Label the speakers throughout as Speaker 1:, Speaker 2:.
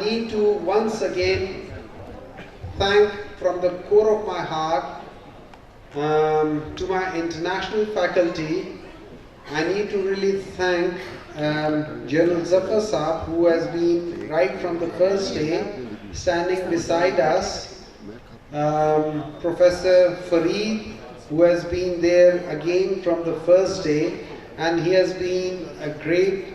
Speaker 1: need to once again thank from the core of my heart to my international faculty. I need to really thank General Zafar Saab, who has been right from the first day standing beside us. Professor Fareed, who has been there again from the first day, and he has been a great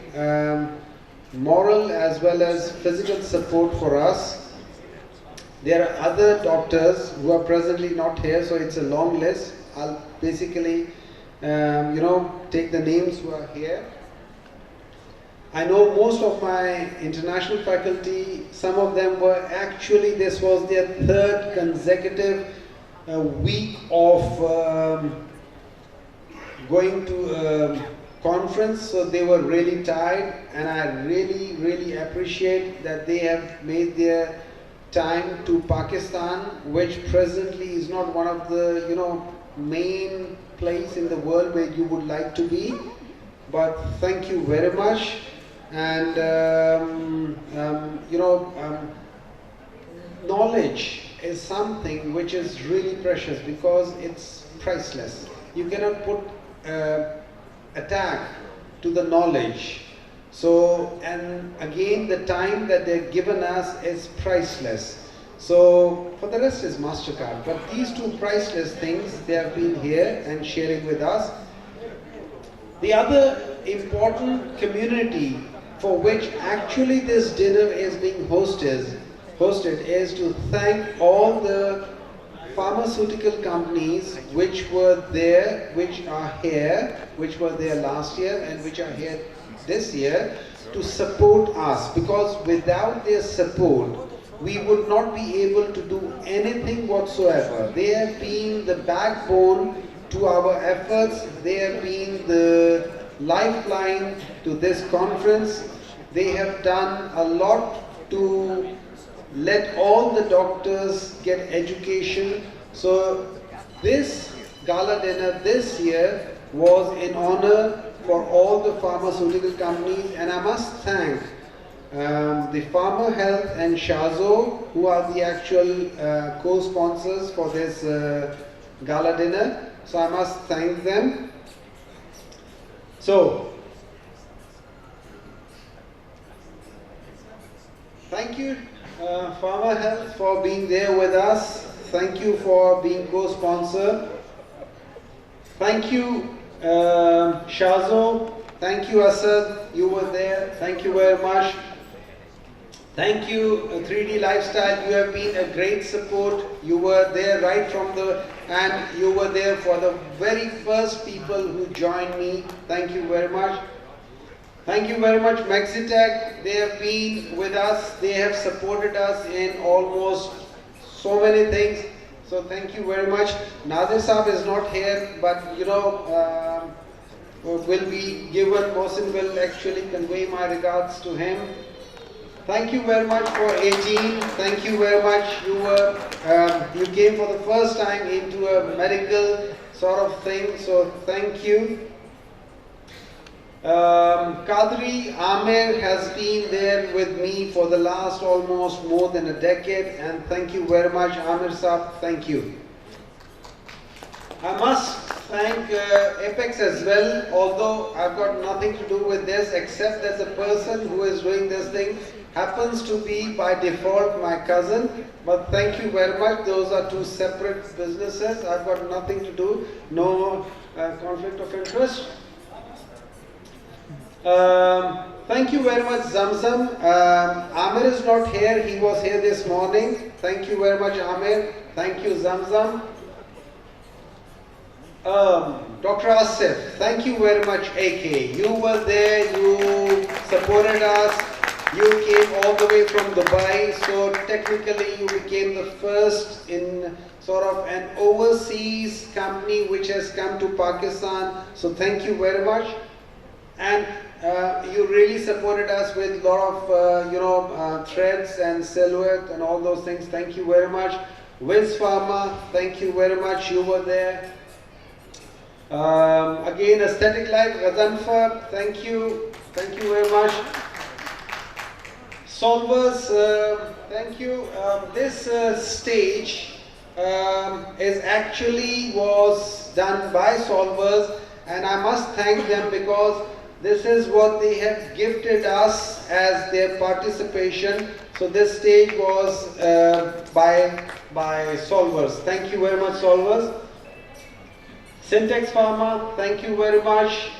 Speaker 1: moral as well as physical support for us. There are other doctors who are presently not here, so it's a long list. I'll basically take the names who are here. I know most of my international faculty, some of them were actually, this was their third consecutive week of going to conference, so they were really tired, and I really appreciate that they have made their time to Pakistan, which presently is not one of the main place in the world where you would like to be, but thank you very much. And knowledge is something which is really precious because it's priceless. You cannot put a tag to the knowledge. So, and again, the time that they've given us is priceless. So, for the rest is MasterCard. But these two priceless things, they have been here and sharing with us. The other important community for which actually this dinner is being hosted is to thank all the pharmaceutical companies which were there, which are here, which were there last year and which are here this year to support us, because without their support we would not be able to do anything whatsoever. They have been the backbone to our efforts. They have been the lifeline to this conference. They have done a lot to let all the doctors get education. So this gala dinner this year was in honor for all the pharmaceutical companies, and I must thank the Pharma Health and Shazo, who are the actual co-sponsors for this gala dinner. So I must thank them. So, thank you Pharma Health for being there with us. Thank you for being co-sponsor. Thank you Shazo. Thank you Asad, you were there. Thank you very much. Thank you 3D Lifestyle, you have been a great support. You were there right from and you were there for the very first people who joined me. Thank you very much. Thank you very much Mexitech. They have been with us. They have supported us in almost so many things. So thank you very much. Nadir Saab is not here, but will be given. Mohsin will actually convey my regards to him. Thank you very much for 18. Thank you very much. You came for the first time into a medical sort of thing, so thank you. Qadri Amir has been there with me for the last almost more than a decade, and thank you very much Amir Saab, thank you. I must thank Apex as well, although I've got nothing to do with this except that the person who is doing this thing happens to be by default my cousin, but thank you very much. Those are two separate businesses. I've got nothing to do, no conflict of interest. Thank you very much Zamzam. Amir is not here, he was here this morning. Thank you very much Amir. Thank you Zamzam. Dr. Asif, thank you very much AK. You were there, you supported us. You came all the way from Dubai, so technically you became the first in sort of an overseas company which has come to Pakistan. So thank you very much. And you really supported us with a lot of threads and silhouette and all those things. Thank you very much. Wiz Pharma, thank you very much. You were there. Again, Aesthetic Life, Ghazanfar, thank you very much. Solvers, thank you. This stage is actually was done by Solvers, and I must thank them because this is what they have gifted us as their participation. So this stage was by Solvers. Thank you very much, Solvers. Syntex Pharma, thank you very much.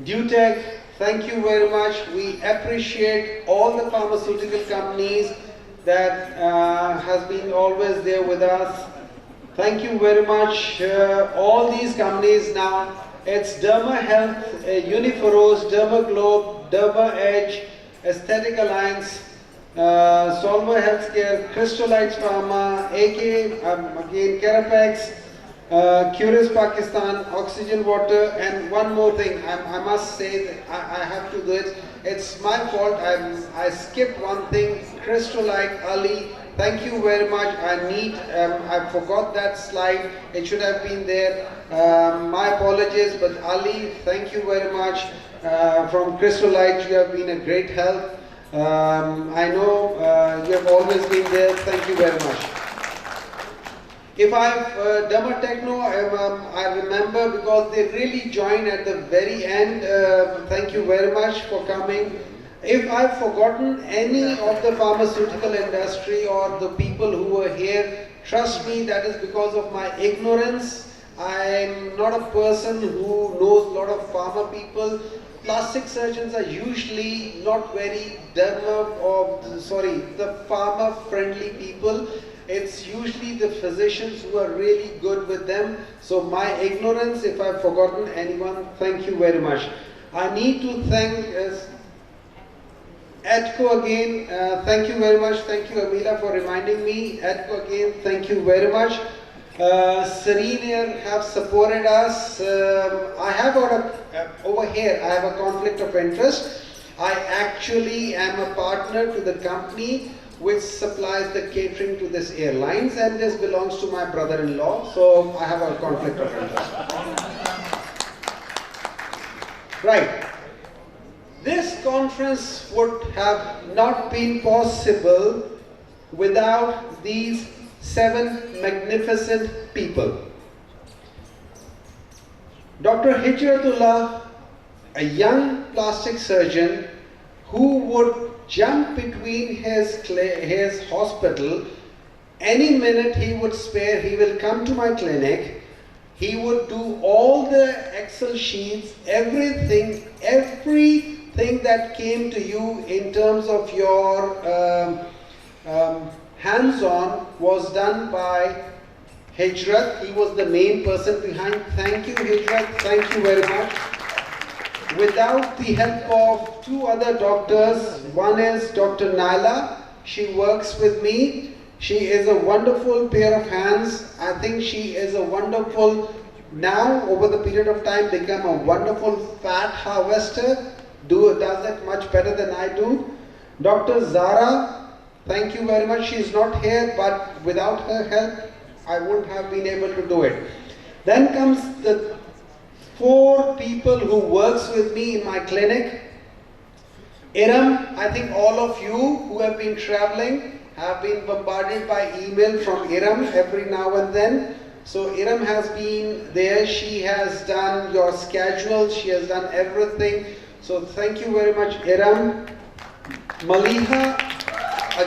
Speaker 1: Dutech, thank you very much. We appreciate all the pharmaceutical companies that has been always there with us. Thank you very much. All these companies now, it's Derma Health, Uniferose, Derma Globe, Derma Edge, Aesthetic Alliance, Solver Healthcare, Crystallites Pharma, AK, again Carapax, Curious Pakistan, Oxygen Water, and one more thing, I must say that I have to do it. It's my fault, I skipped one thing, Crystallite Ali, thank you very much. I forgot that slide, it should have been there. My apologies, but Ali, thank you very much. From Crystallite, you have been a great help. I know you have always been there, thank you very much. If Derma Techno, I remember because they really joined at the very end. Thank you very much for coming. If I've forgotten any of the pharmaceutical industry or the people who were here, trust me, that is because of my ignorance. I'm not a person who knows a lot of pharma people. Plastic surgeons are usually not very the pharma friendly people. It's usually the physicians who are really good with them. So my ignorance, if I've forgotten anyone, thank you very much. I need to thank ADCO again, thank you very much. Thank you Amila for reminding me. ADCO again, thank you very much. Serene Air have supported us. I have over here, I have a conflict of interest. I actually am a partner to the company which supplies the catering to this airlines, and this belongs to my brother-in-law, so I have a conflict of interest. Right. This conference would have not been possible without these 7 magnificent people. Dr. Hijratullah, a young plastic surgeon who would jump between his hospital. Any minute he would spare, he will come to my clinic. He would do all the Excel sheets, everything that came to you in terms of your hands-on was done by Hijrat. He was the main person behind. Thank you, Hijrat. Thank you very much. Without the help of 2 other doctors, one is Dr. Naila. She works with me. She is a wonderful pair of hands. I think she is a wonderful, now over the period of time, become a wonderful fat harvester. Does it much better than I do. Dr. Zara, thank you very much. She is not here, but without her help, I wouldn't have been able to do it. Then comes the 4 people who works with me in my clinic. Iram, I think all of you who have been traveling have been bombarded by email from Iram every now and then. So Iram has been there, she has done your schedule, she has done everything. So thank you very much, Iram. Maliha,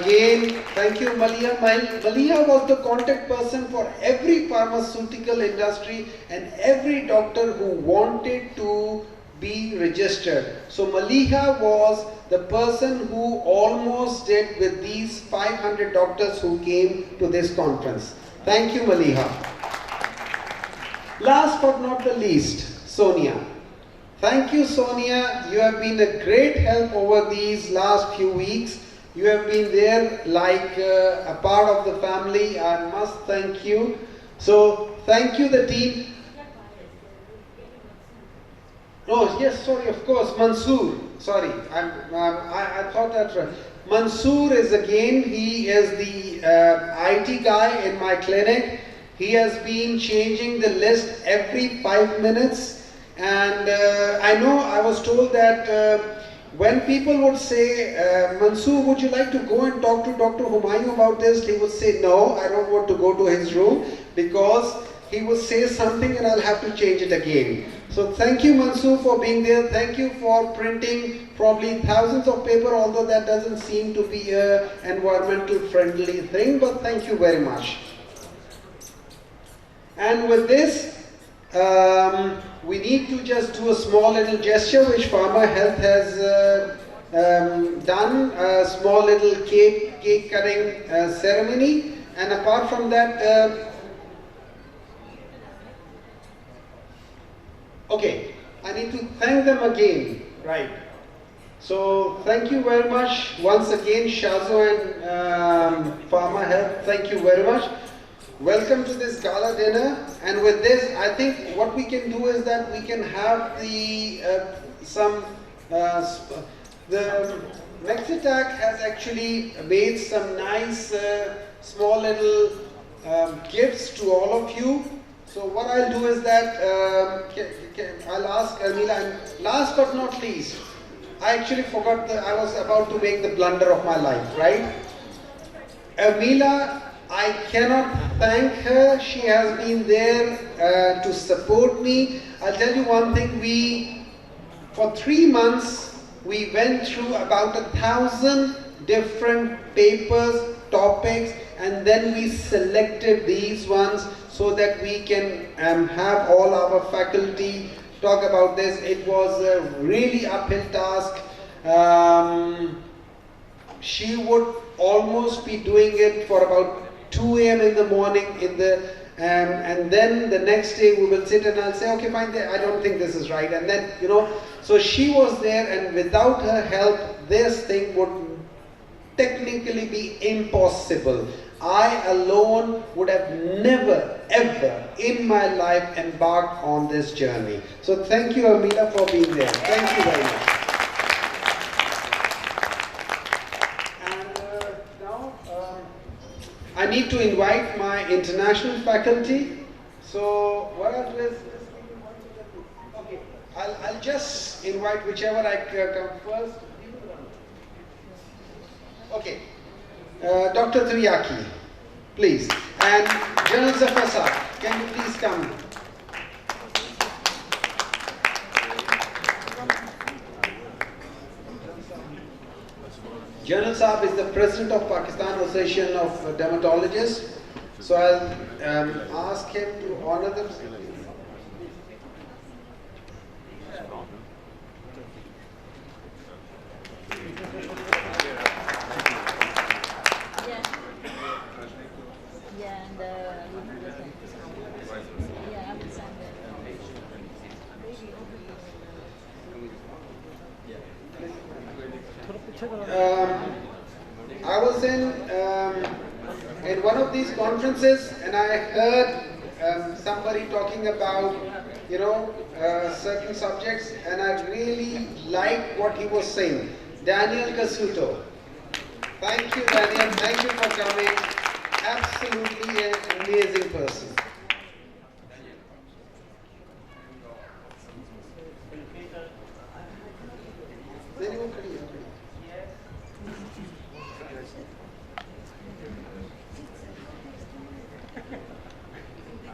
Speaker 1: again, thank you, Maliha. Maliha was the contact person for every pharmaceutical industry and every doctor who wanted to be registered. So Maliha was the person who almost did with these 500 doctors who came to this conference. Thank you, Maliha. Last but not the least, Sonia. Thank you, Sonia. You have been a great help over these last few weeks. You have been there like a part of the family. I must thank you. So thank you, the team. Oh yes, sorry, of course, Mansoor. Sorry, I thought that's right. Mansoor is again, he is the IT guy in my clinic. He has been changing the list every 5 minutes. And I know I was told that when people would say, Mansoor, would you like to go and talk to Dr. Humayun about this? He would say, no, I don't want to go to his room because he would say something and I'll have to change it again. So thank you, Mansoor, for being there. Thank you for printing probably thousands of paper, although that doesn't seem to be an environmental friendly thing, but thank you very much. And with this, we need to just do a small little gesture which Pharma Health has done, a small little cake cutting ceremony. And apart from that, okay, I need to thank them again, right? So thank you very much once again, Shazo and Pharma Health, thank you very much. Welcome to this gala dinner, and with this I think what we can do is that we can have the the Mexitac has actually made some nice small little gifts to all of you. So what I'll do is that I'll ask Armila, and last but not least, I actually forgot that I was about to make the blunder of my life, right? Armila, I cannot thank her. She has been there to support me. I'll tell you one thing, for 3 months, we went through about 1,000 different papers, topics, and then we selected these ones so that we can have all our faculty talk about this. It was a really uphill task. She would almost be doing it for about 2 a.m. in the morning and then the next day we will sit and I'll say, okay, fine, I don't think this is right. And then, so she was there, and without her help, this thing would technically be impossible. I alone would have never, ever in my life embarked on this journey. So thank you, Amila, for being there. Thank you very much. I need to invite my international faculty. So what I'll do is, okay, I'll just invite whichever I come first. Okay, Dr. Triaki, please, and General Zafar, can you please come? General Saab is the president of Pakistan Association of Dermatologists. So I'll ask him to honor them. I was in one of these conferences and I heard somebody talking about certain subjects, and I really liked what he was saying. Daniel Casuto. Thank you, Daniel. Thank you for coming. Absolutely an amazing person.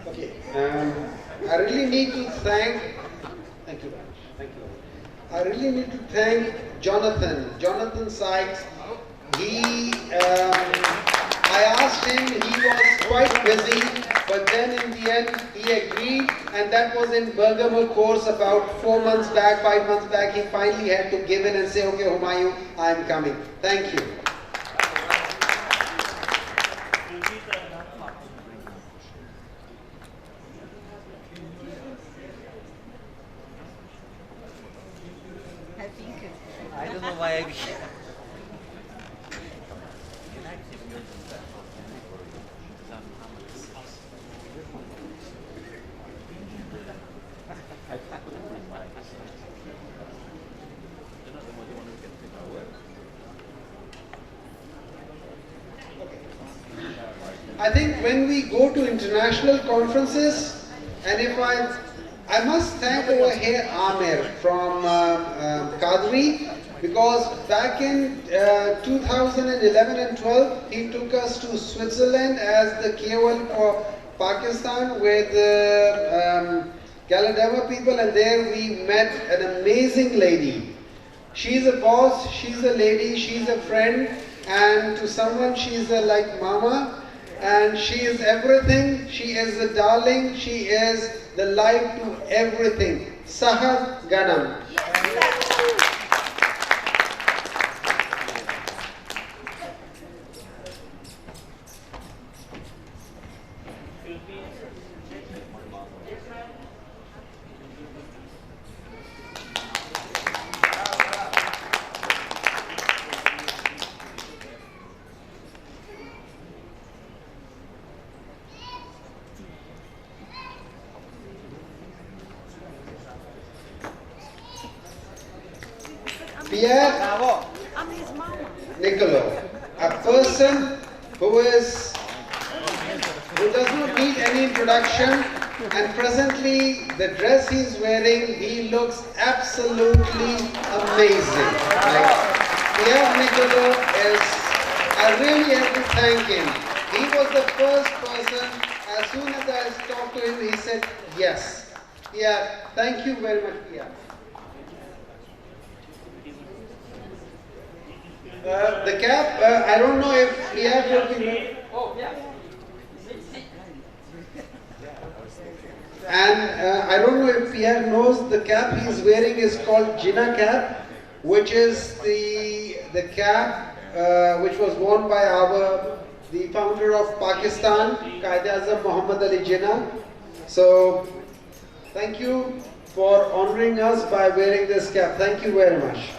Speaker 1: Okay, I really need to thank, thank you very much, thank you. I really need to thank Jonathan Sykes. I asked him, he was quite busy, but then in the end he agreed, and that was in Bergamo course about 4 months back, 5 months back. He finally had to give in and say, okay, Humayun, I am coming. Thank you.
Speaker 2: I don't know why I...
Speaker 1: I think when we go to international conferences, and if I must thank over here Amir from Kadri. Because back in 2011 and 12, he took us to Switzerland as the KOL for Pakistan with Gala people, and there we met an amazing lady. She's a boss, she's a lady, she's a friend, and to someone she's a like mama, and she is everything. She is a darling, she is the life to everything. Sahar Ganam. Pierre Nicolo, a person who does not need any introduction, and presently the dress he is wearing, he looks absolutely amazing. Like, Pierre Nicolo is, I really have to thank him. He was the first person, as soon as I talked to him, he said yes. Yeah, thank you very much, Pierre. The cap, I don't know if Pierre will be. Oh, yeah. And I don't know if Pierre knows the cap he's wearing is called Jinnah cap, which is the cap which was worn by the founder of Pakistan, Qaeda-Azam Muhammad Ali Jinnah. So, thank you for honoring us by wearing this cap. Thank you very much.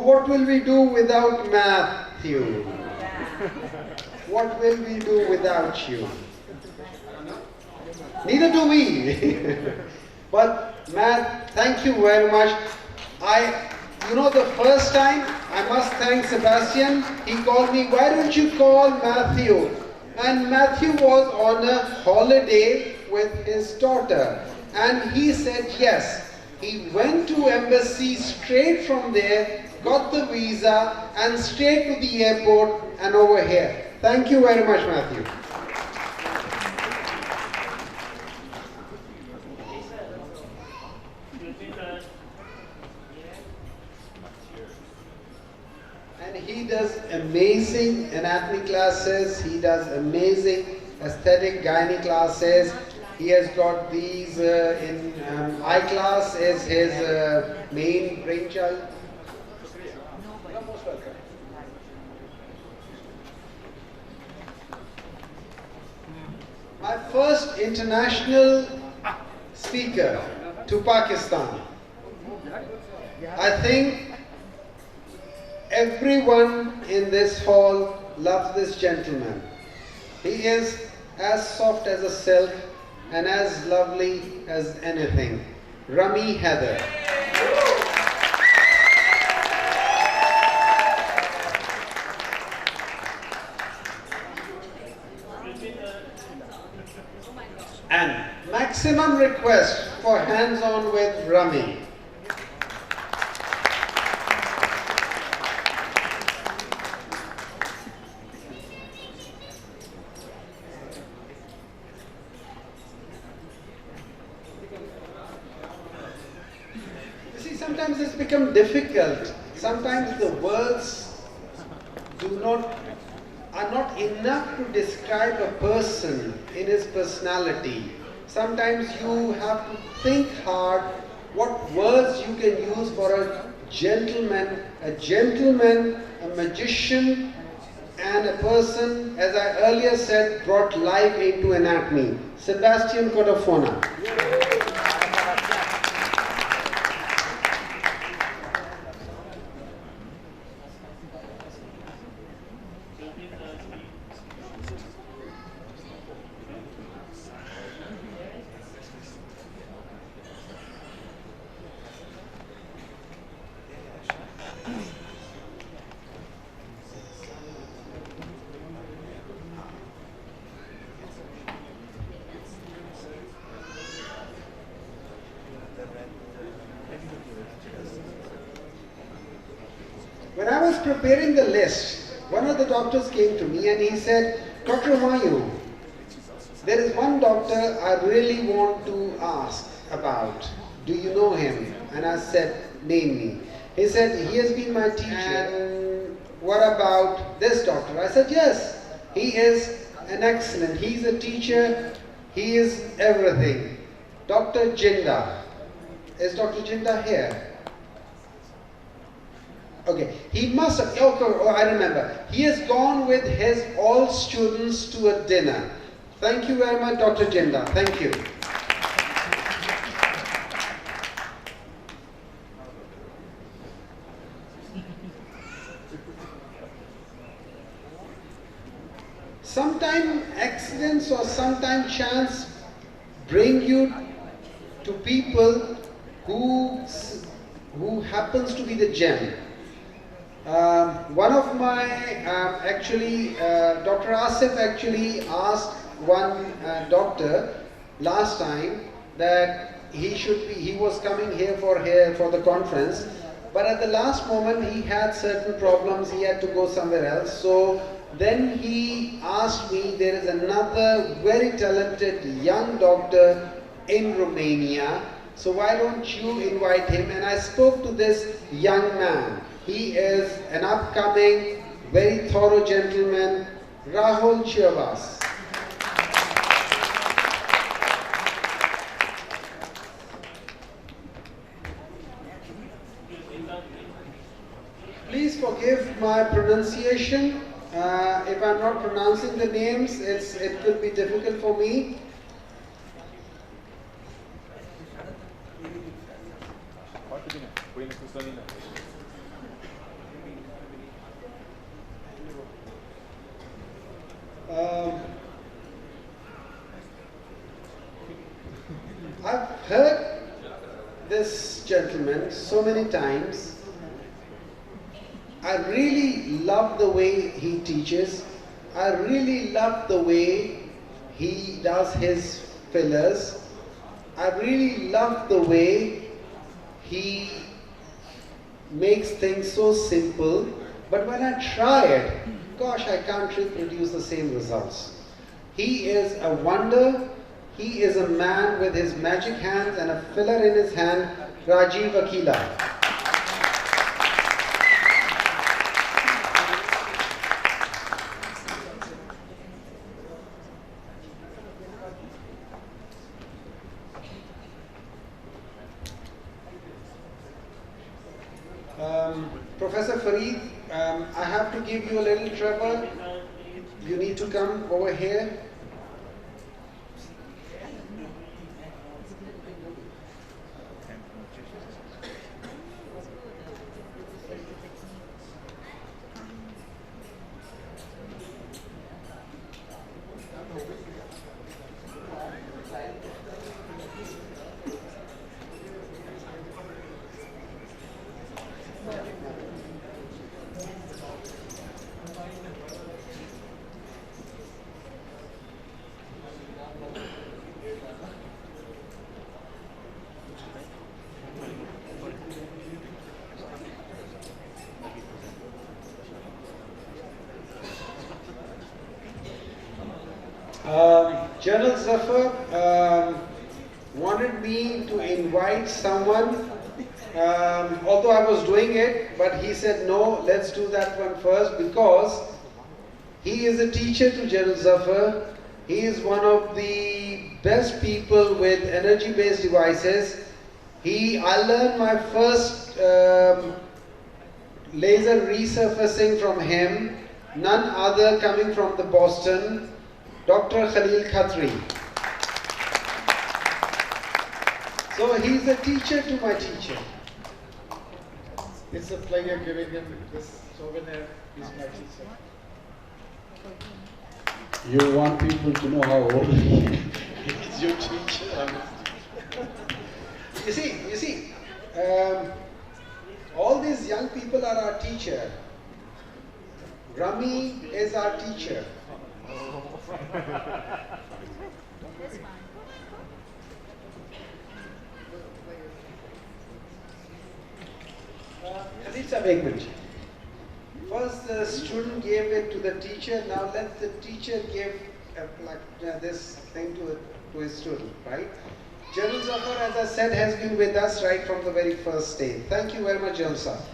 Speaker 1: What will we do without Matthew? What will we do without you? Neither do we. But Matt, thank you very much. The first time, I must thank Sebastian. He called me, why don't you call Matthew? And Matthew was on a holiday with his daughter. And he said yes. He went to embassy straight from there, got the visa, and straight to the airport and over here. Thank you very much, Matthew. And he does amazing anatomy classes, he does amazing aesthetic gynae classes. He has got these in eye class as his main brainchild. You're most welcome. My first international speaker to Pakistan. I think everyone in this hall loves this gentleman. He is as soft as a silk and as lovely as anything. Rami Heather. And maximum request for hands-on with Rami. Sometimes it's become difficult. Sometimes the words are not enough to describe a person in his personality. Sometimes you have to think hard what words you can use for a gentleman, a magician, and a person, as I earlier said, brought life into anatomy. Sebastian Codafona. was preparing the list, one of the doctors came to me and he said, Dr. Humayun, there is one doctor I really want to ask about. Do you know him? And I said, name me. He said, he has been my teacher. And what about this doctor? I said, yes, he is an excellent. He's a teacher. He is everything. Dr. Jinda. Is Dr. Jinda here? Okay, he must have, oh, I remember. He has gone with his all students to a dinner. Thank you very much, Dr. Jinda. Thank you. Sometimes accidents or sometimes chance bring you to people who happens to be the gem. One of my, Dr. Asif actually asked one doctor last time that he was coming here for the conference, but at the last moment he had certain problems, he had to go somewhere else. So then he asked me, there is another very talented young doctor in Romania, so why don't you invite him? And I spoke to this young man. He is an upcoming, very thorough gentleman, Rahul Chirvas. Please forgive my pronunciation. If I'm not pronouncing the names, it could be difficult for me. I've heard this gentleman so many times. I really love the way he teaches. I really love the way he does his fillers. I really love the way he makes things so simple. But when I try it, gosh, I can't reproduce the same results. He is a wonder. He is a man with his magic hands and a filler in his hand, Rajiv Akila. Professor Fareed, I have to give you a little trouble. You need to come over here. General Zafar wanted me to invite someone, although I was doing it, but he said no, let's do that one first, because he is a teacher to General Zafar. He is one of the best people with energy-based devices. I learned my first laser resurfacing from him, none other coming from the Boston, Dr. Khalil Khatri. So he's a teacher to my teacher.
Speaker 3: It's a pleasure giving him this souvenir. He's my teacher.
Speaker 1: You want people to know how old he is.
Speaker 3: He's your teacher.
Speaker 1: You see, all these young people are our teacher. Rami is our teacher. Khalid sahab, ek minute. First, the student gave it to the teacher. Now let the teacher give this thing to his student, right? General Zafar, as I said, has been with us right from the very first day. Thank you very much, General Zafar.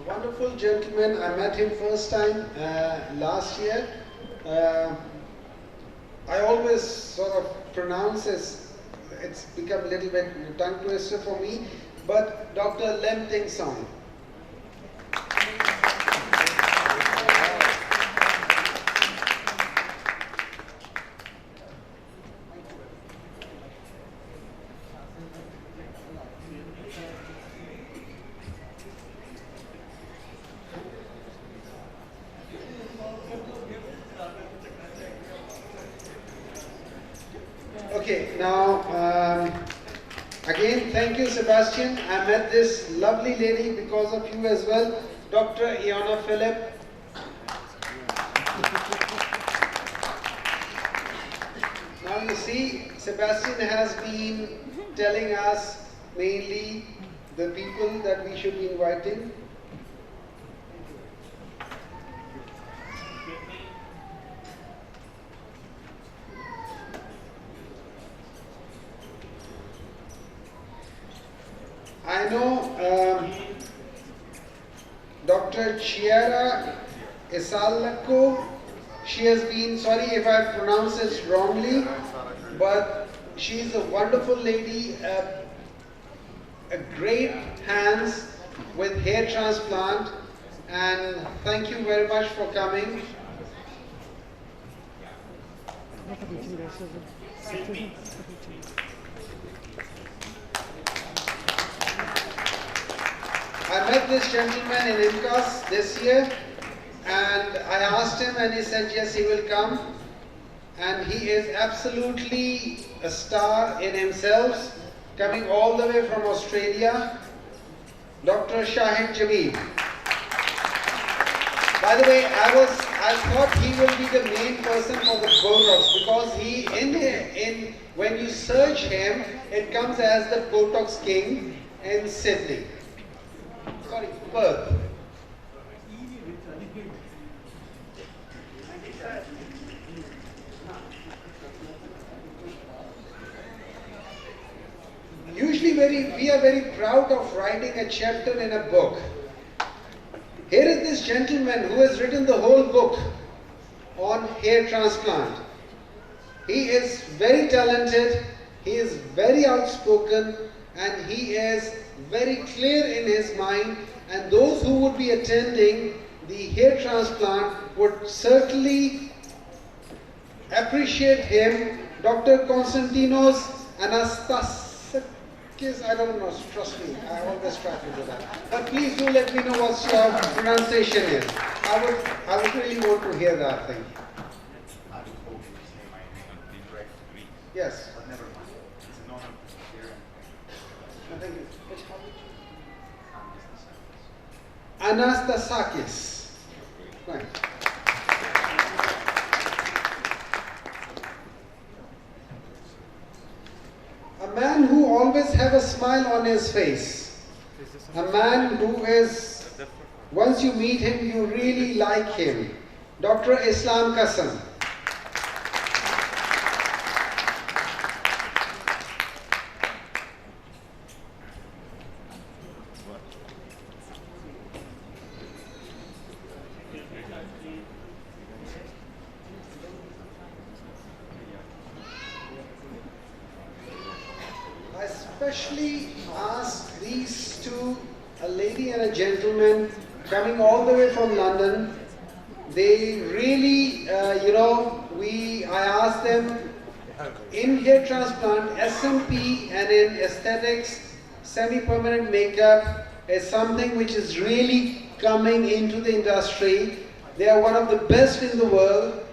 Speaker 1: Wonderful gentleman. I met him first time last year. I always sort of pronounce it's become a little bit tongue twister for me, but Dr. Lem Ting Song. Okay, now again, thank you, Sebastian. I met this lovely lady because of you as well, Dr. Iona Philip. Now you see, Sebastian has been telling us mainly the people that we should be inviting. I know Dr. Chiara Esalako, she has been, sorry if I pronounce this wrongly, but she is a wonderful lady, a great hands with hair transplant, and thank you very much for coming. I met this gentleman in IMCAS this year, and I asked him and he said yes, he will come, and he is absolutely a star in himself, coming all the way from Australia, Dr. Shahid Jameel. By the way, I thought he will be the main person for the Botox, because when you search him, it comes as the Botox King in Sydney. Sorry, Perth. Usually we are very proud of writing a chapter in a book. Here is this gentleman who has written the whole book on hair transplant. He is very talented, he is very outspoken, and he is very clear in his mind, and those who would be attending the hair transplant would certainly appreciate him. Dr. Konstantinos Anastasakis, I don't know, trust me, I always try to do that. But please do let me know what your pronunciation is. I would really want to hear that thing. Yes.
Speaker 4: But never mind. It's an honor here.
Speaker 1: Thank you. Anastasakis. Right. A man who always have a smile on his face. A man who is, once you meet him, you really like him. Dr. Islam Kasam. I especially ask these two, a lady and a gentleman, coming all the way from London. They really, I asked them in hair transplant, SMP, and in aesthetics, semi-permanent makeup is something which is really coming into the industry. They are one of the best in the world.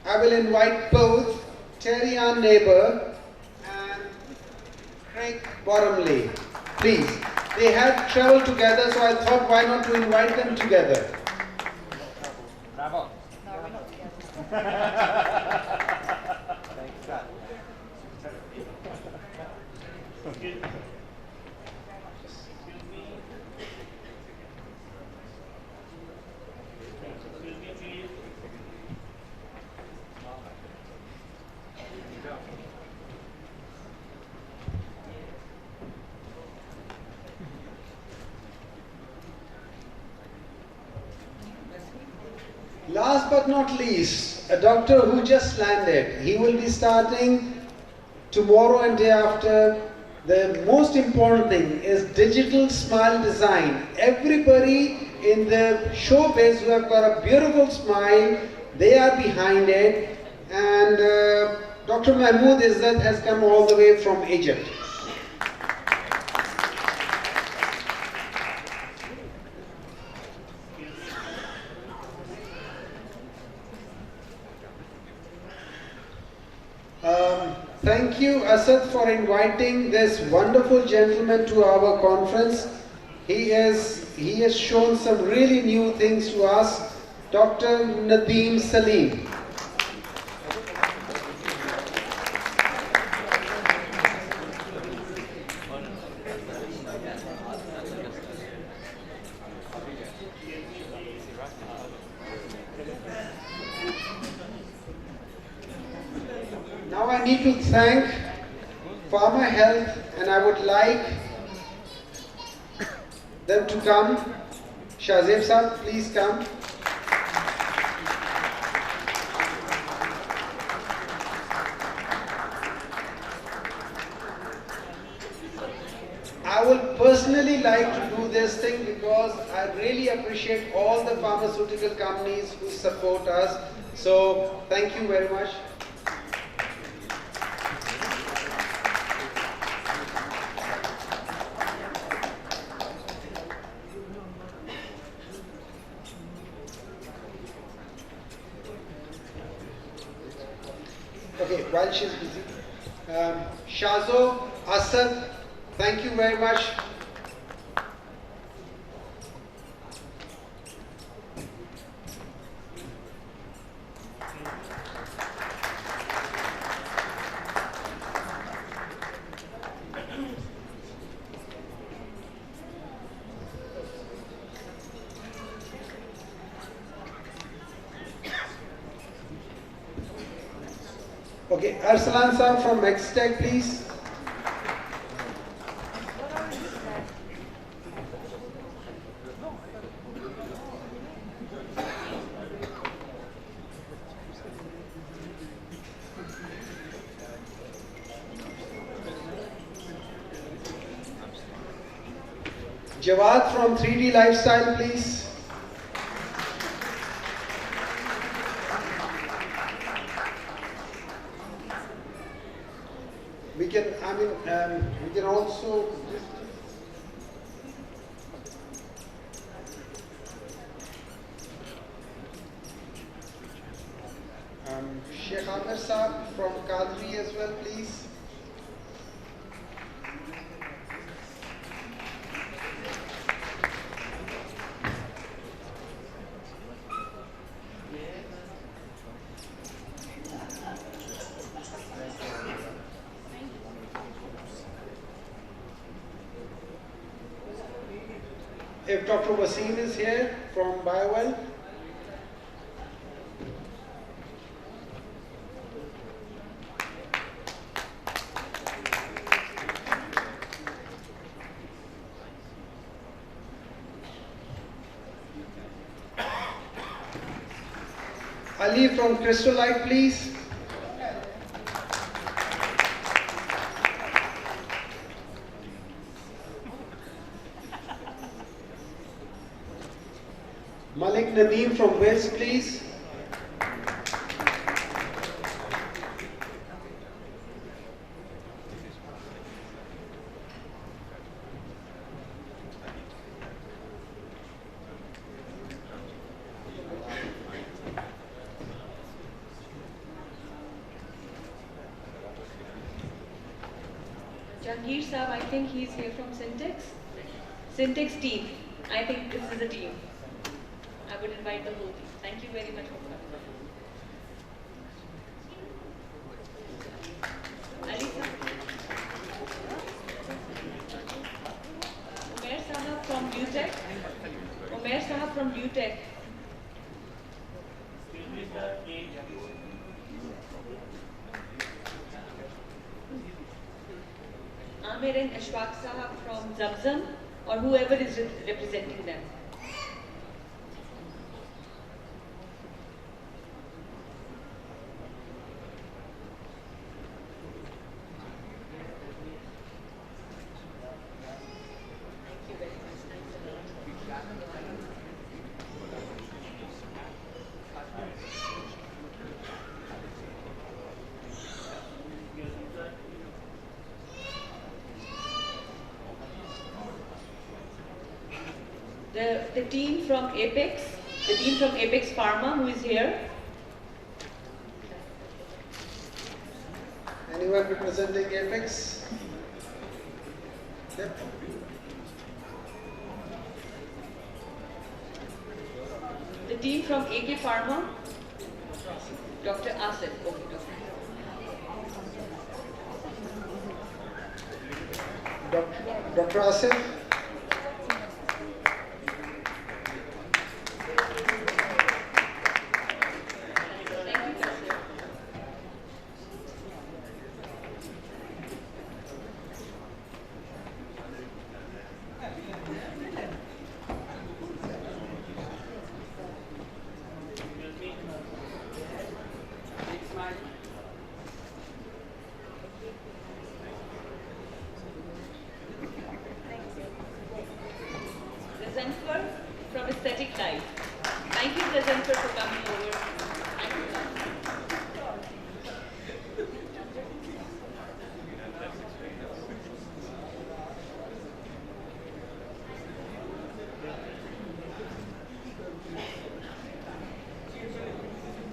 Speaker 1: I will invite both Terry Ann Neighbor and Craig Bottomley. Please. They had traveled together, so I thought why not to invite them together.
Speaker 2: Thanks, God.
Speaker 1: Last but not least, a doctor who just landed. He will be starting tomorrow and day after. The most important thing is digital smile design. Everybody in the showbiz who have got a beautiful smile, they are behind it. And Dr. Mahmood Izzat has come all the way from Egypt. Thank you, Asad, for inviting this wonderful gentleman to our conference. He has shown some really new things to us. Dr. Nadeem Salim. Now I need to thank Pharma Health, and I would like them to come. Shahzeb Sahab, please come. I would personally like to do this thing because I really appreciate all the pharmaceutical companies who support us. So thank you very much. Okay, while she's busy, Shazo, Asad, thank you very much. Okay, Arsalan sir from Maxtech, please. Jawad from 3D Lifestyle, please. We can also Sheikh Amir Saab from Kadri as well, please. If Dr. Wasim is here from BioWell. Ali from Crystallite, please. Malik Nadeem from Wales, please.
Speaker 5: Jahangir Saab, I think he's here from Syntex. Syntex team. I think this is a team. I would invite the whole team. Thank you very much for coming. Amir and Ashwaq Sahab from Zamzam, or whoever is representing them. The team from Apex, Pharma, who is here.
Speaker 1: Anyone representing Apex? Yep.
Speaker 5: The team from AK Pharma, Dr. Asif. Okay,
Speaker 1: Dr. Asif?
Speaker 5: From Aesthetic Life. Thank you, Prasanthar, for coming over. Thank you.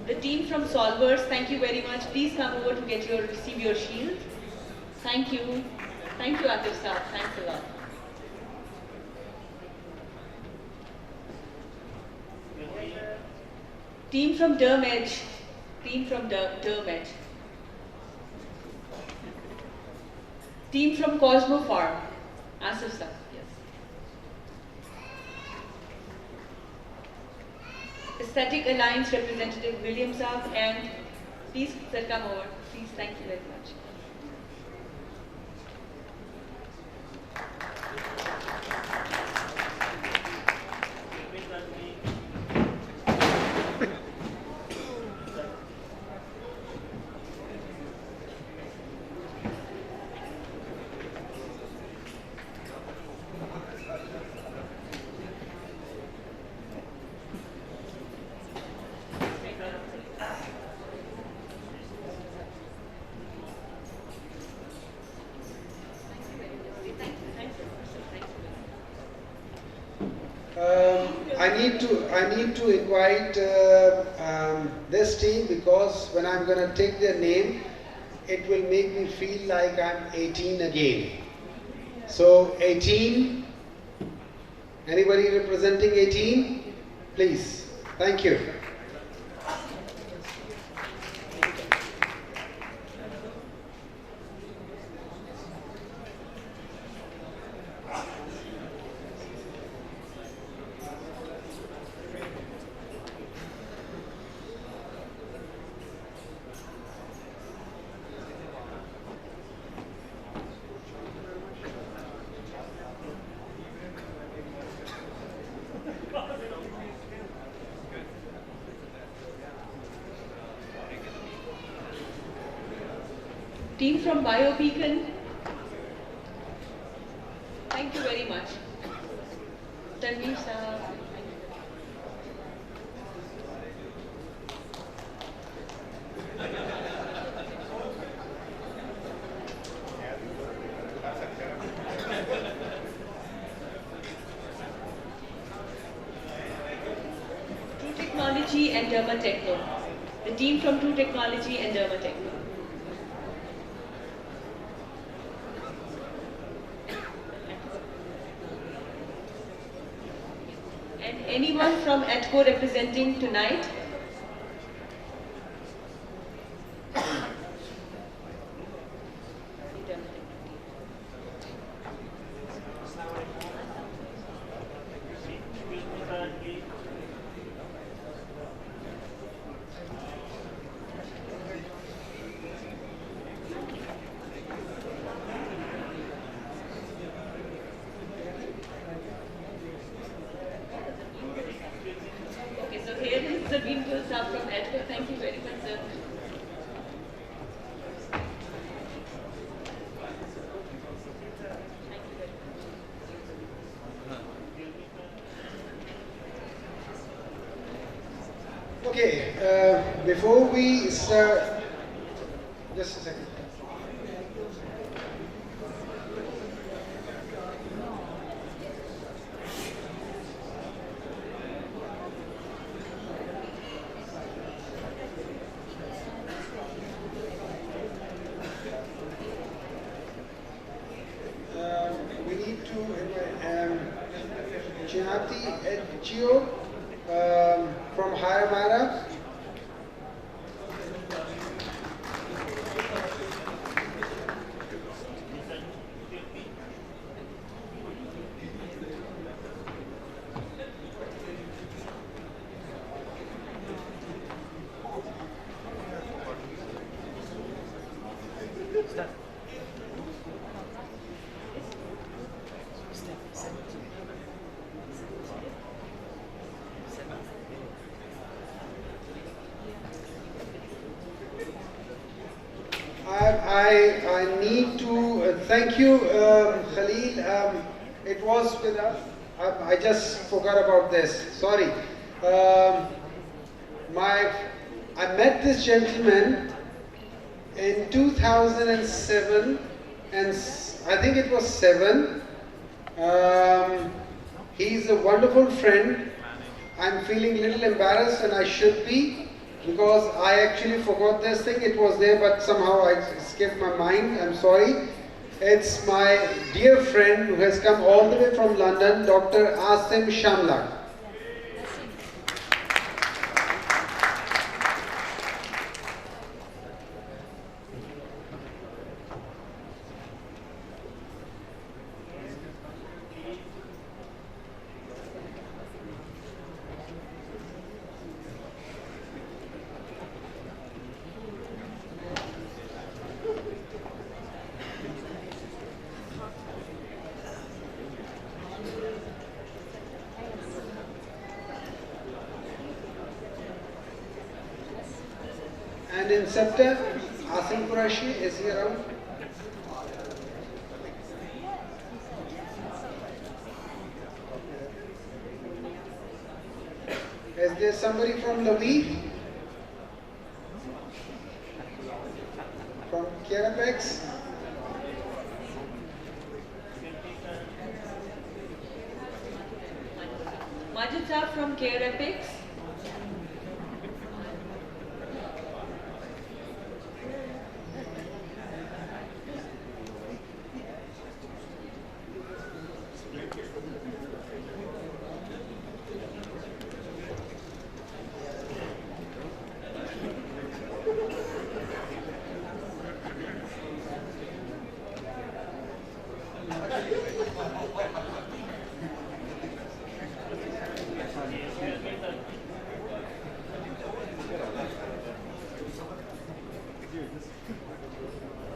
Speaker 5: The team from Solvers, thank you very much. Please come over to receive your shield. Thank you. Thank you, Atif Saab. Thanks a lot. Team from Derm Edge. Team from Derm Edge. Team from Cosmo Farm. Asif Sir, yes. Aesthetic Alliance representative William Saab, and please sir come over. Please, thank you very much.
Speaker 1: I need to invite this team, because when I'm going to take their name, it will make me feel like I'm 18 again. So 18, anybody representing 18? Please, thank you.
Speaker 5: Team from BioBeacon, thank you very much. Tanveer Saab. True Technology and Dermatechno. The team from True Technology and Dermatechno. And anyone from ATCO representing tonight?
Speaker 1: Okay, before we start, just a second. We need to Chinati Gio from Hayamara. I need to thank you, Khalil. It was with us. I just forgot about this. Sorry. I met this gentleman in 2007, and I think it was 7. He's a wonderful friend. I'm feeling a little embarrassed, and I should be, because I actually forgot this thing. It was there, but somehow I skipped my mind. I'm sorry. It's my dear friend who has come all the way from London, Dr. Asim Shamlak. And in September, Asim Qurashi, is he around? Is there somebody from Lavi? From Carapex?
Speaker 5: Majid Saab from KRFX.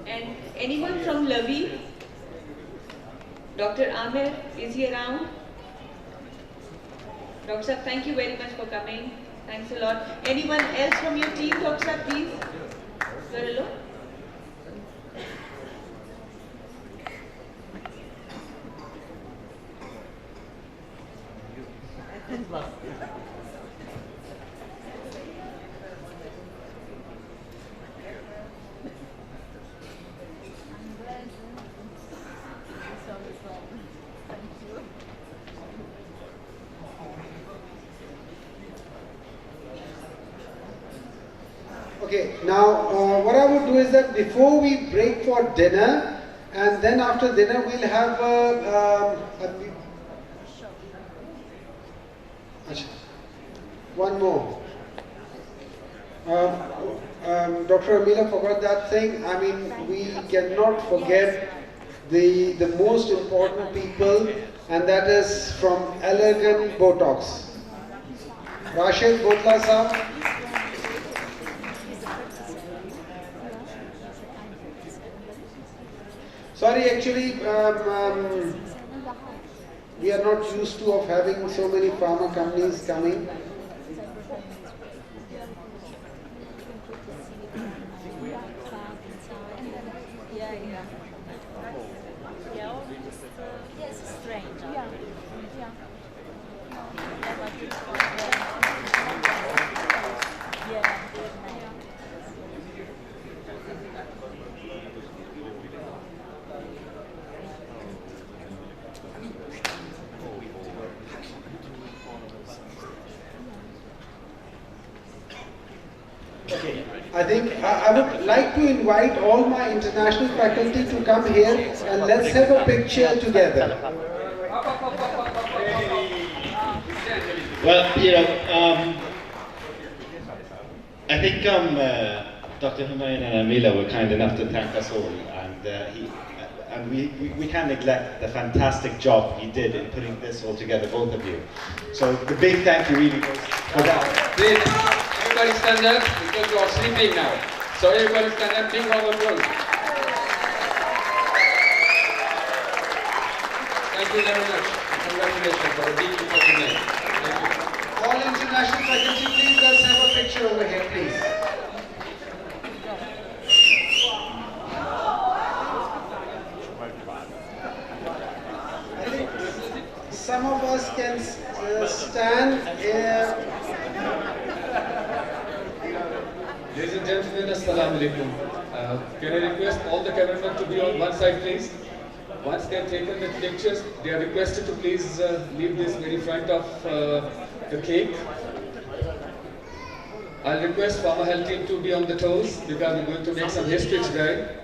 Speaker 5: And anyone from Lavi? Dr. Amir, is he around? Dr. Saab, thank you very much for coming. Thanks a lot. Anyone else from your team, Dr. Saab, please? You're alone?
Speaker 1: Okay, now what I would do is that before we break for dinner, and then after dinner we'll have one more. Dr. Amila forgot that thing. I mean, we cannot forget the most important people, and that is from Elegant Botox. Rashid Botla Saab. Sorry, actually, we are not used to of having so many pharma companies coming. I think I would like to invite all my international faculty to come here and let's have a picture together.
Speaker 6: Well, I think Dr. Humayun and Amila were kind enough to thank us all, and we can't neglect the fantastic job he did in putting this all together, both of you. So the big thank you really goes for that.
Speaker 3: Please, everybody stand up because you are sleeping now. So everybody stand up, big round of applause. Thank you very much. Congratulations for a big important night. Thank you.
Speaker 1: All international faculty, please let's have a picture over here, please. I think some of us can stand here.
Speaker 3: Ladies and gentlemen, Assalamu alaikum. Can I request all the cameramen to be on one side, please? Once they have taken the pictures, they are requested to please leave this very front of the cake. I'll request Pharma Health team to be on the toes because we're going to make some history today.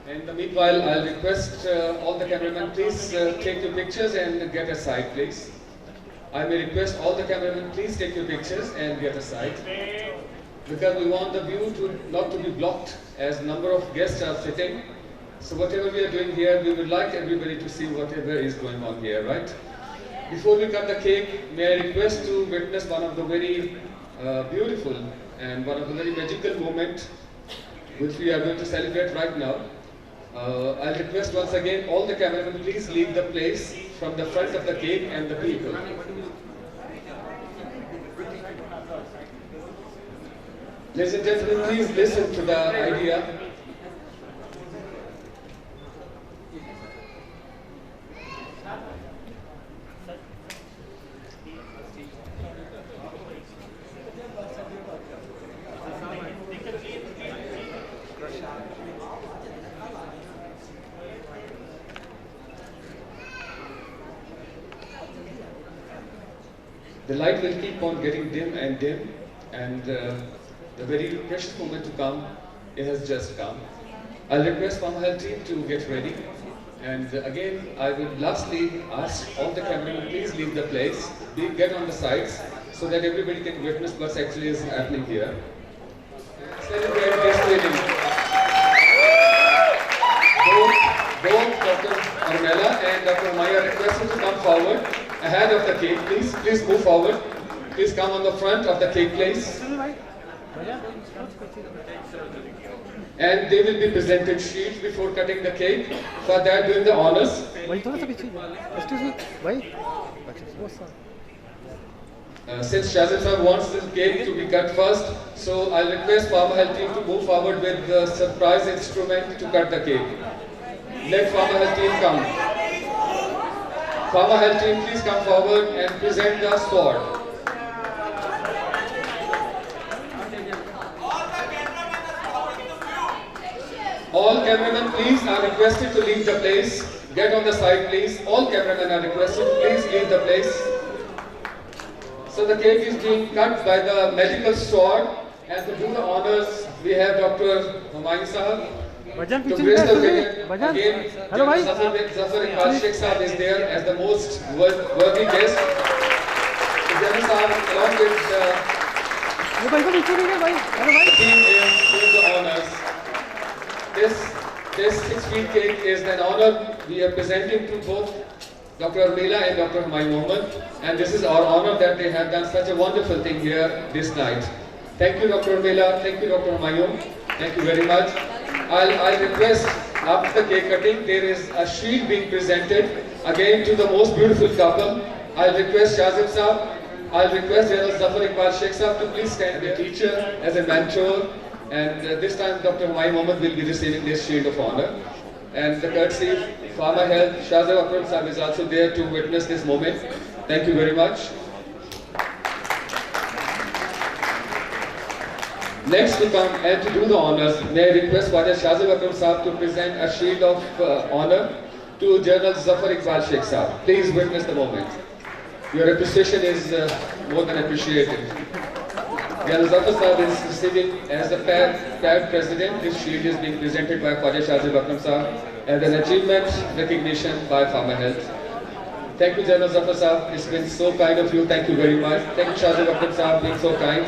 Speaker 3: In the meanwhile, I'll request all the cameramen, please take your pictures and get aside, please. I may request all the cameramen, please take your pictures and get aside. Because we want the view not to be blocked as number of guests are sitting. So whatever we are doing here, we would like everybody to see whatever is going on here, right? Before we cut the cake, may I request to witness one of the very beautiful and one of the very magical moments which we are going to celebrate right now. I'll request once again all the cameramen, please leave the place from the front of the cake and the people. Ladies and gentlemen, please listen to the idea. The light will keep on getting dim, and the very precious moment to come, it has just come. I'll request Pharma Health team to get ready. And again, I will lastly ask all the cameramen, please leave the place, get on the sides, so that everybody can witness what's actually is happening here. Celebrate this wedding. Both Dr. Armella and Dr. Maya requested to come forward ahead of the cake, please. Please move forward. Please come on the front of the cake, please. And they will be presented shields before cutting the cake. For that, doing the honors. Since Shazam sir wants this cake to be cut first, so I'll request Pharma Health team to move forward with the surprise instrument to cut the cake. Let Pharma Health team come. Pharma Health team, please come forward and present the sword. All cameramen, please, are requested to leave the place. Get on the side, please. All cameramen are requested to please leave the place. So the cake is being cut by the medical sword, and to do the honors, we have Dr. Humayun Sahab. To grace the occasion, again, Zafar Iqbal Sheikh Sahab is there as the most worthy guest. So General Sahab, along with the team is doing the honors. This 6-feet cake is an honor we are presenting to both Dr. Armila and Dr. Humayun, and this is our honor that they have done such a wonderful thing here this night. Thank you, Dr. Armila. Thank you, Dr. Humayun. Thank you very much. I'll request, after the cake cutting, there is a shield being presented again to the most beautiful couple. I'll request Shazim Saab, I'll request General Zafar Iqbal Sheikh Saab to please stand as a teacher, as a mentor, and this time Dr. Humayun will be receiving this shield of honor. And the courtesy of Pharma Health, Shazim Akram Saab is also there to witness this moment. Thank you very much. Next to come and to do the honors, may I request Father Shazim Akram Saab to present a shield of honor to General Zafar Iqbal Sheikh Saab. Please witness the moment. Your appreciation is more than appreciated. Gala Sahab is receiving as the PAD president. This shield is being presented by Khwaja Shahzeb Akram Sahab as an achievement recognition by Pharma Health. Thank you, General Zafar Sahab. It's been so kind of you. Thank you very much. Thank you, Shahzeb Akram Sahab, being so kind.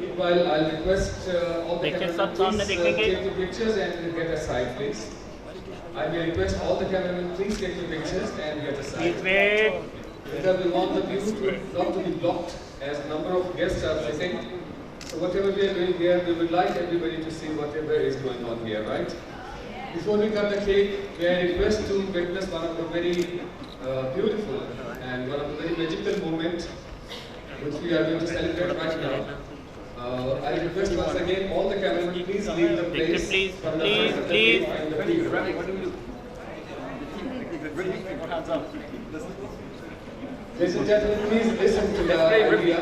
Speaker 3: Meanwhile, I'll request all the cameramen please take your pictures and get aside, please. I may request all the cameramen please take your pictures and get aside. Because we want the view not to be blocked as a number of guests are sitting. So whatever we are doing here, we would like everybody to see whatever is going on here, right? Before we cut the cake, may I request to witness one of the very beautiful and one of the very magical moments which we are going to celebrate right now. I request once again all the cameramen please leave the place from the front of the cake and the view. Ladies and gentlemen, please listen to the idea.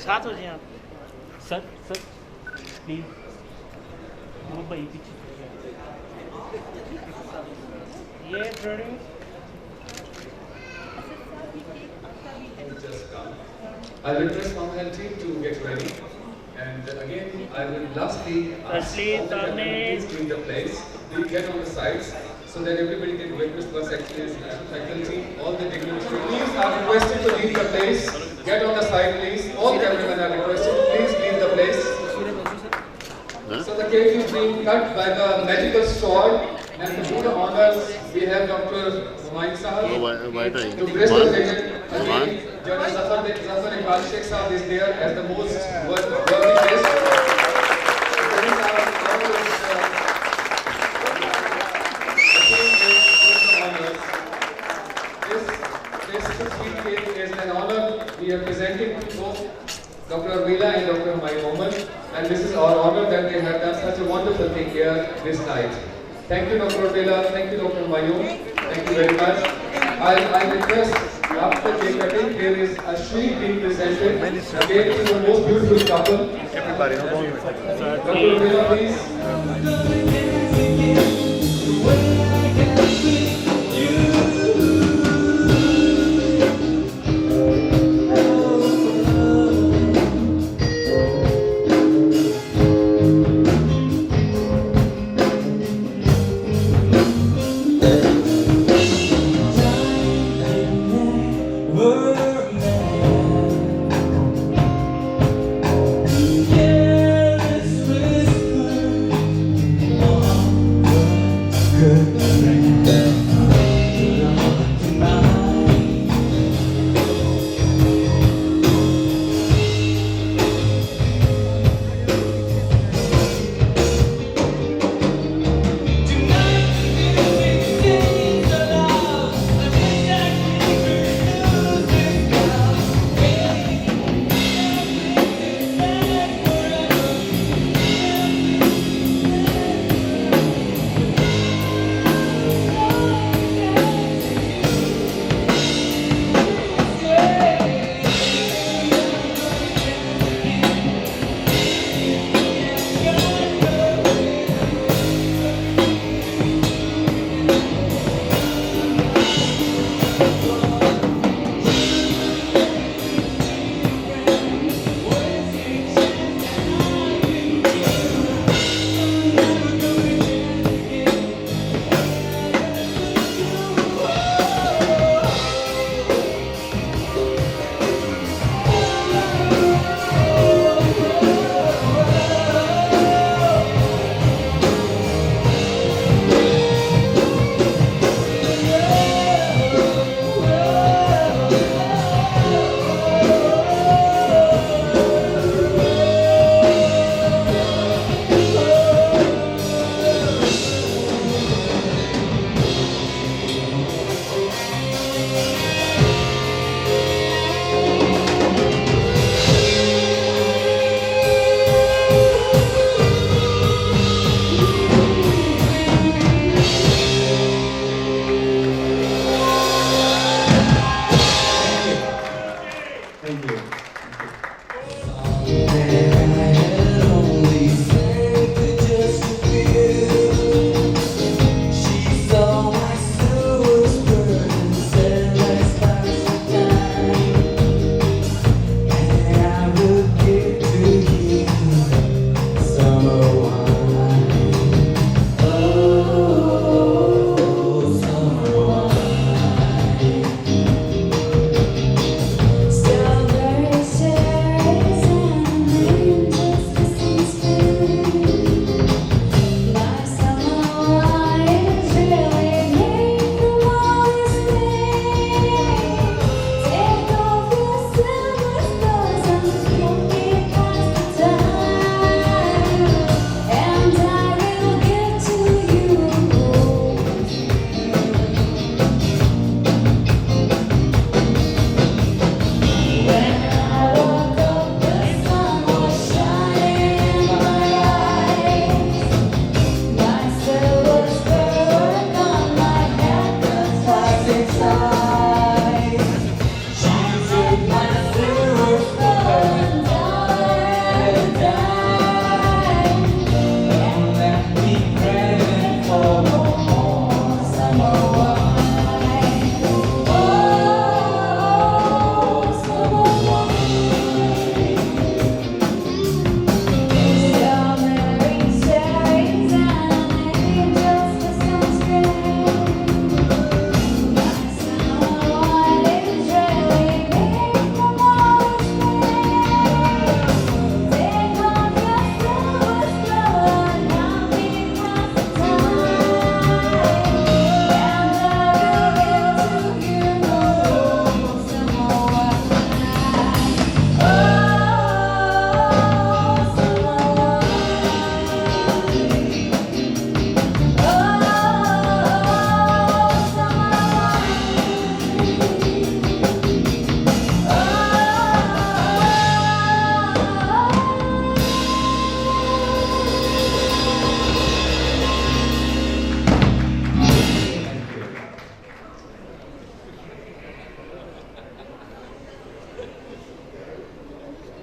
Speaker 7: साथ हो जाए आप sir sir please वो भाई पीछे ये drawing
Speaker 3: I will request Pharma Health team to get ready. And again, I will lastly ask all the cameramen please leave the place. Please get on the sides so that everybody can witness what's actually is national faculty. All the dignitaries, please are requested to leave the place. Get on the side, please. All cameramen are requested to please leave the place. So the cake is being cut by the magical sword, and to do the honors, we have Dr. Humayun Sahab. To grace the occasion, again, General Zafar Iqbal Sheikh Sahab is there as the most worthy guest. This sweet cake is an honor we are presenting to both Dr. Arvila and Dr. Humayun, and this is our honor that they have done such a wonderful thing here this night. Thank you, Dr. Arvila. Thank you, Dr. Humayun. Thank you very much. I request after cake cutting, there is a sheet being presented. Again, to the most beautiful couple. Everybody, Dr. Arvila, please.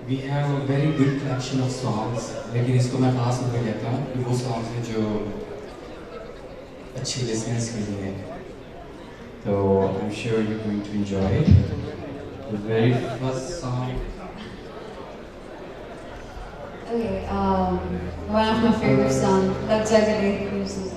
Speaker 8: We have a very good collection of songs, लेकिन इसको मैं खास नहीं कहता हूँ कि वो songs हैं जो अच्छी listeners के लिए हैं. So I'm sure you're going to enjoy it. The very first song.
Speaker 9: Okay, one of my favorite songs, Lag Jagale music.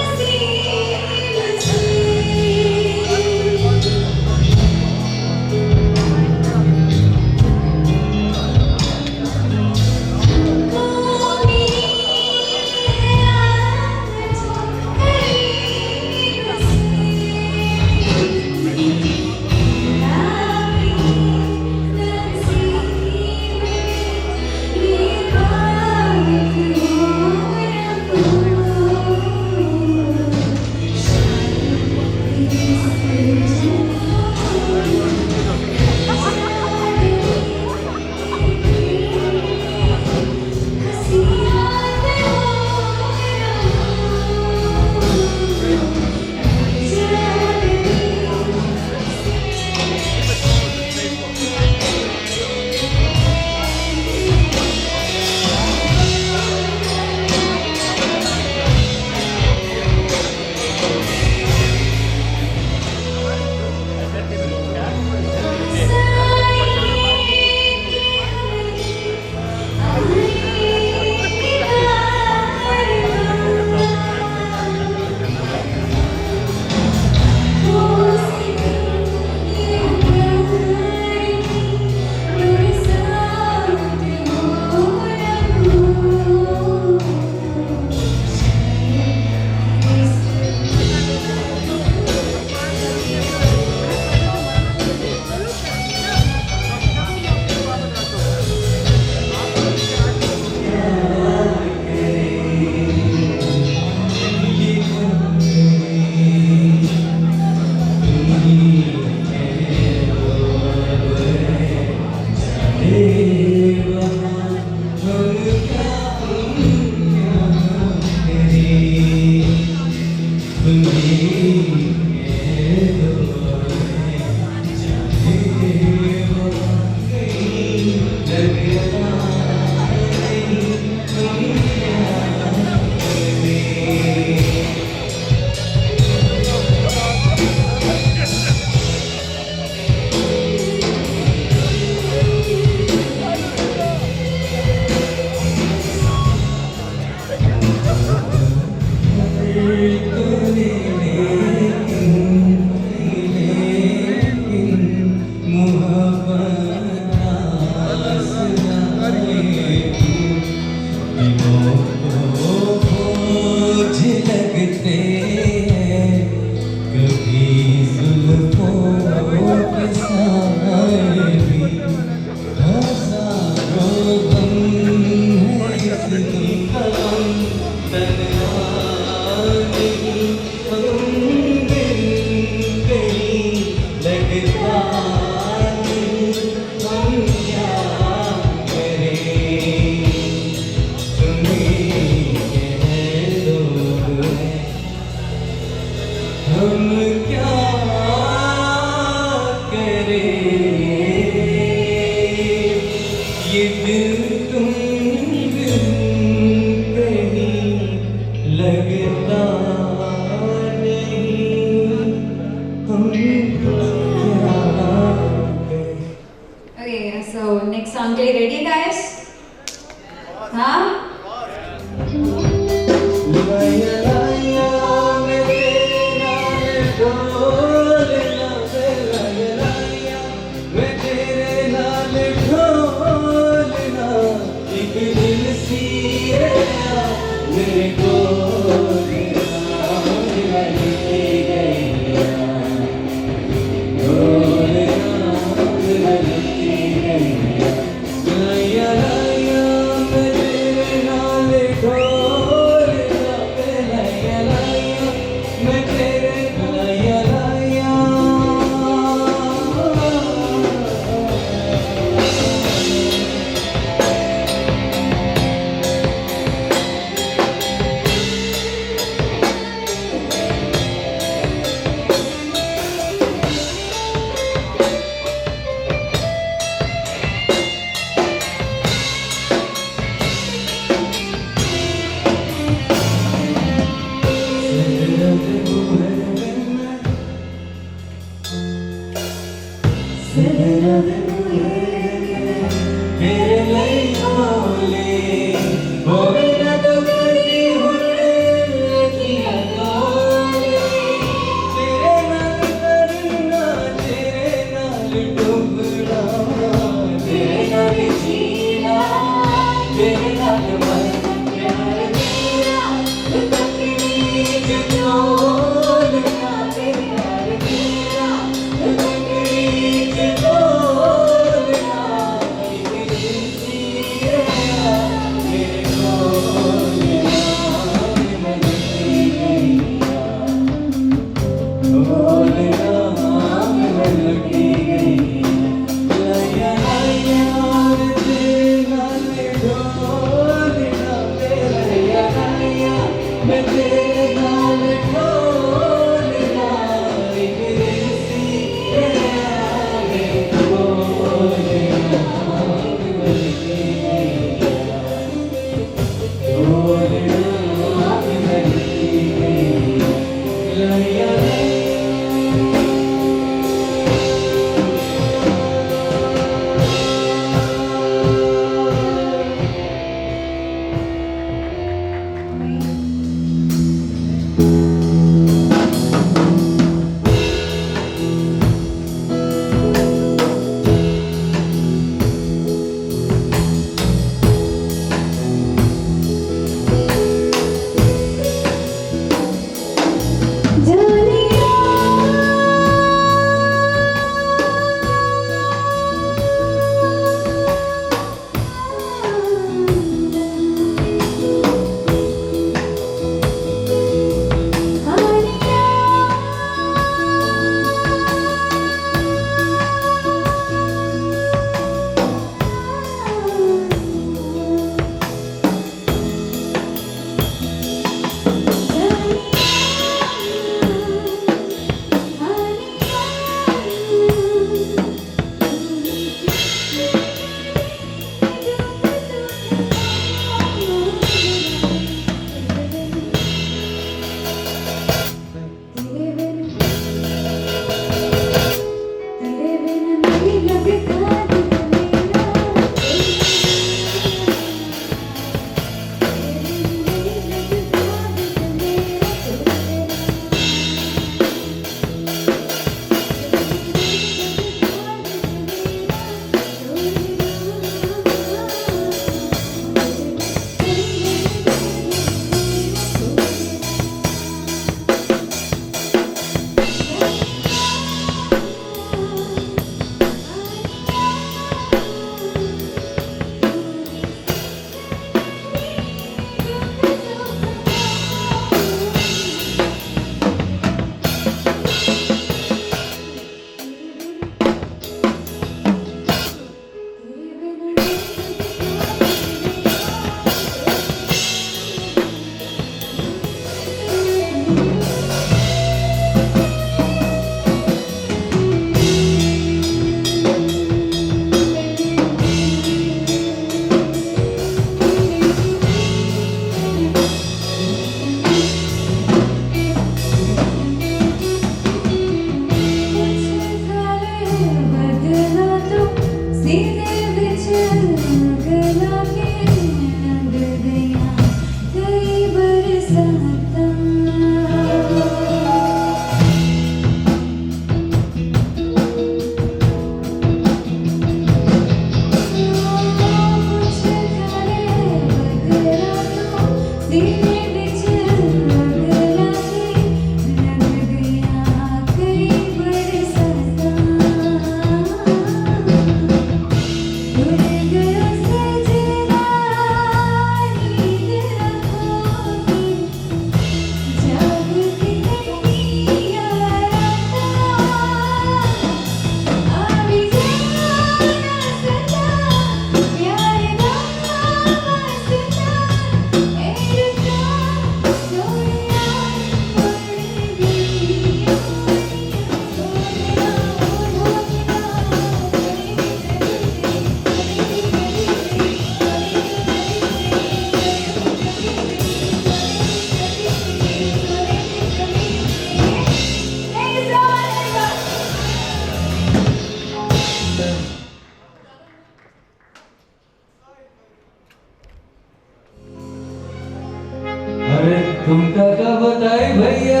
Speaker 10: तुमका का बताए भैया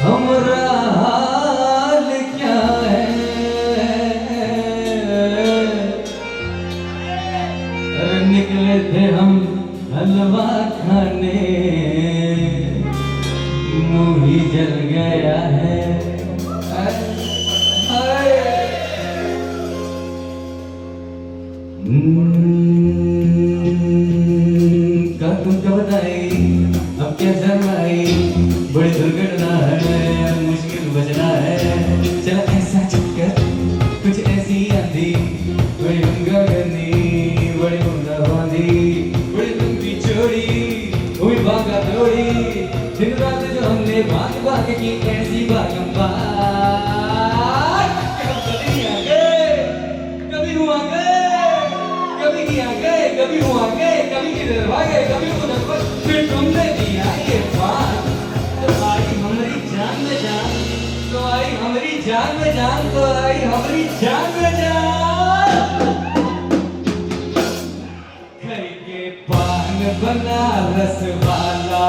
Speaker 10: हमारा हाल क्या है। अरे निकले थे हम हलवा खाने मुंह ही जल गया है। का तुमको बताई अब क्या शर्माई बड़ी दुर्घटना है मुश्किल बचना है। चला ऐसा चक्कर कुछ ऐसी आंधी बड़ी गंगा गंदी बड़ी मुंगा बांधी बड़ी लंबी चोरी हुई भागा दौड़ी दिन रात जो हमने भाग भाग की ऐसी भागम कभी हुआ गए कभी किधर भागे कभी उधर फिर तुमने दिया ये बात नाम तो आई हमारी जान में जान घर के पान बनारस वाला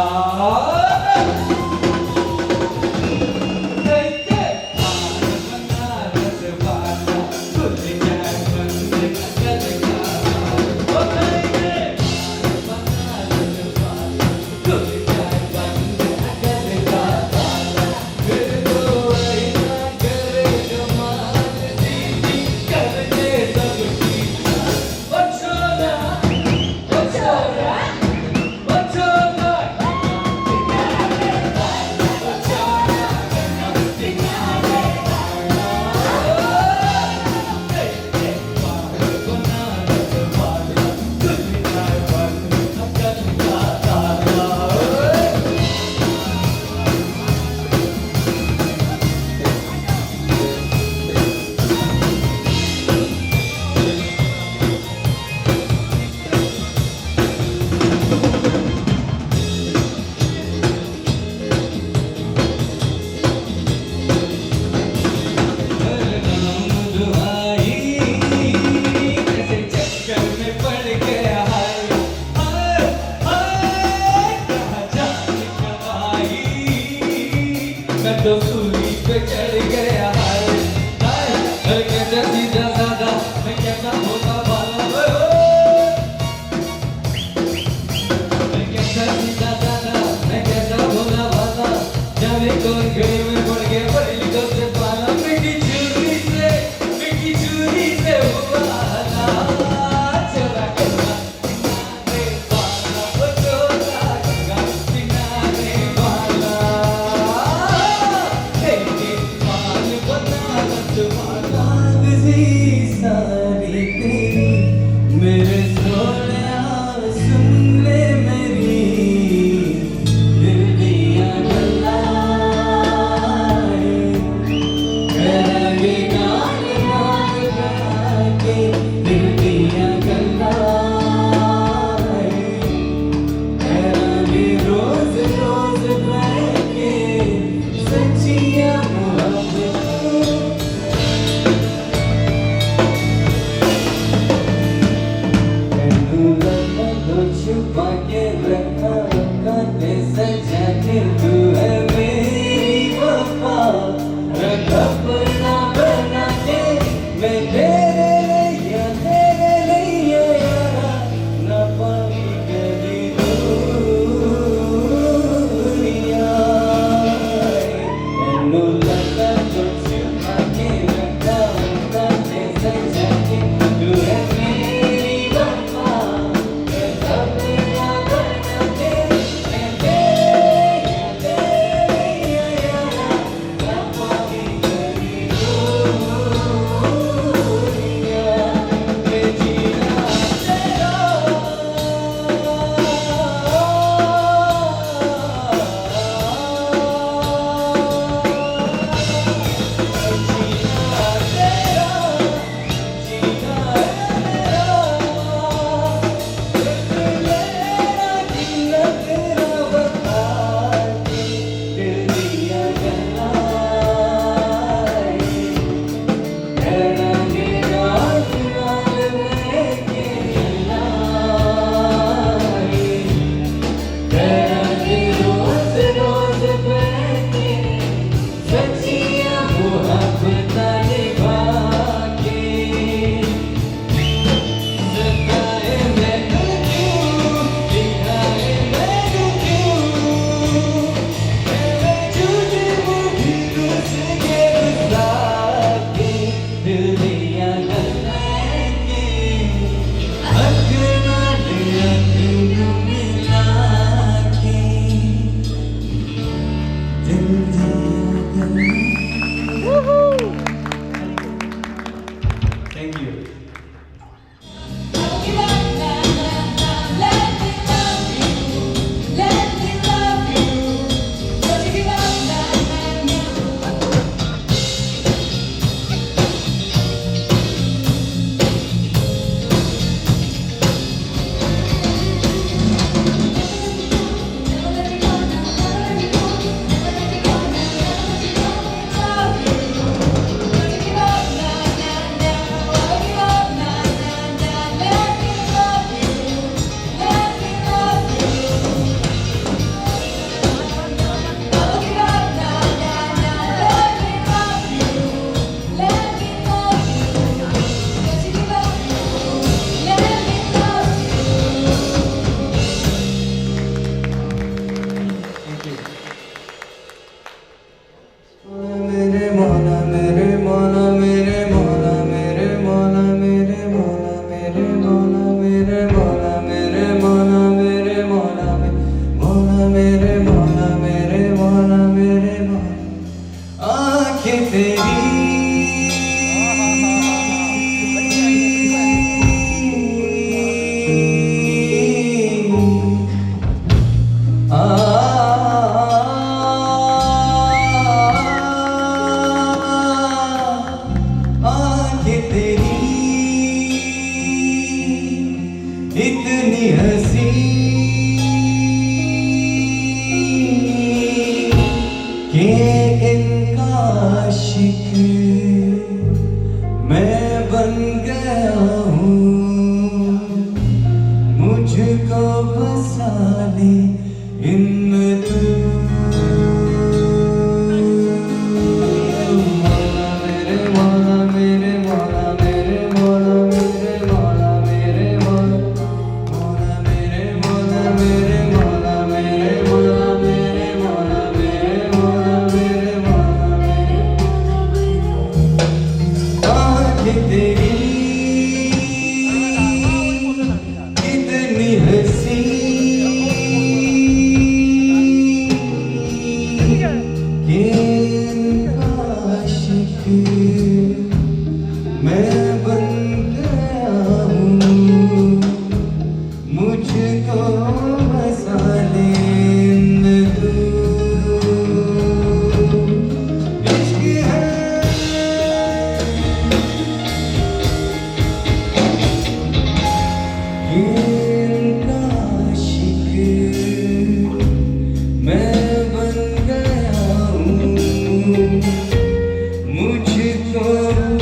Speaker 10: घर के पान बनारस वाला खुल जाए बंद अकल का ओ घर के पान बनारस वाला खुल जाए बंद अकल का फिर तो ऐसा करे कमाल दीदी करके सब ठीक ओ छोरा ओ छोरा ओ छोरा तो सूली पे चढ़ गया हाय हाय हर कहता सीधा साधा मैं कहता होता वाला मैं कहता सीधा साधा मैं कहता भोला वाला जाने कौन गली में पड़ गया पढ़े लिखो से पाला मिट्टी चूरी से हुआ चला गया किनारे वाला वो चला गया किनारे वाला सारी तेरी मेरे सोनिया सुन ले मेरी दिल दिया गल्ला करेंगे गाने गाने गा के दिल दिया गल्ला करेंगे रोज रोज बैठ के सच्चियां मोहब्बत छुपा के रखा कांटे सजा के तू है मेरी वफा रखा अपना बना के मैं तेरे लिए यारा ना पाई कभी दूरिया एनु लगा तो छुपा के रखा कांटे सजा के तू है मेरी वफा Thank you. मुझको